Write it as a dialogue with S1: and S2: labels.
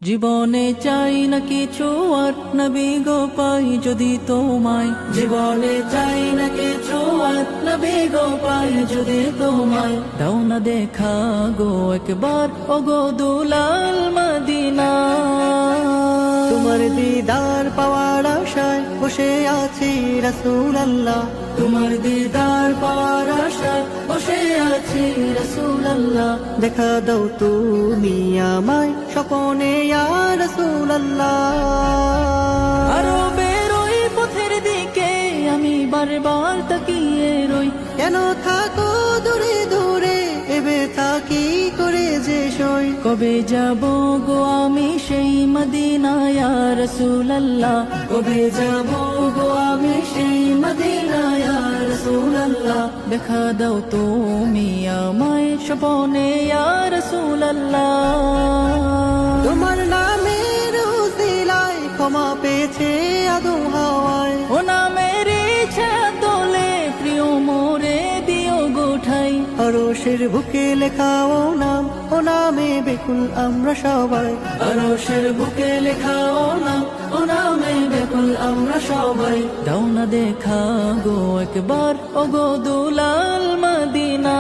S1: জীবনে চাই না কিছু আর নবী গো পাই যদি তোমায়, জীবনে চাই না কিছু আর নবী গো পাই যদি তোমায়। দাও না দেখা গো একবার ও গো দুলাল মদিনা।
S2: তোমার দিদার পাওয়ার আশায় বসে আছি রাসূলুল্লাহ,
S1: তোমার দিদার পাওয়ার আশায় বসে আছি রাসূলুল্লাহ।
S2: দেখা দাও তুমি আমায় স্বপনে ইয়া রাসূলুল্লাহ।
S1: আরো বেরোই পথের দিকে আমি বারবার তাকিয়ে রই,
S2: কেন থাকো দূরে দূরে এবে থাকি করে যে সই।
S1: কবে যাব গো আমি সেই মদিনা ইয়া রাসূলুল্লাহ, কবে যাব গো আমি সেই মদিনা ইয়া রাসূলুল্লাহ। দেখা দাও তুমি আমায় স্বপনে ইয়া রাসূলুল্লাহ।
S2: তোমার নামের উসিলায় ক্ষমা পেয়েছে আদম হাওয়ায়,
S1: ও নামের ইচ্ছা দোলে প্রিয় মোরে দিও গোঠাই।
S2: আরশের বুকে লেখা ও নাম, ও নামে বেকুল আমরা সবাই।
S1: আরশের বুকে লেখা ও নাম, ও নামে বেকুল আমরা সবাই। দাও না দেখা গো একবার ও গো দুলাল মদিনা।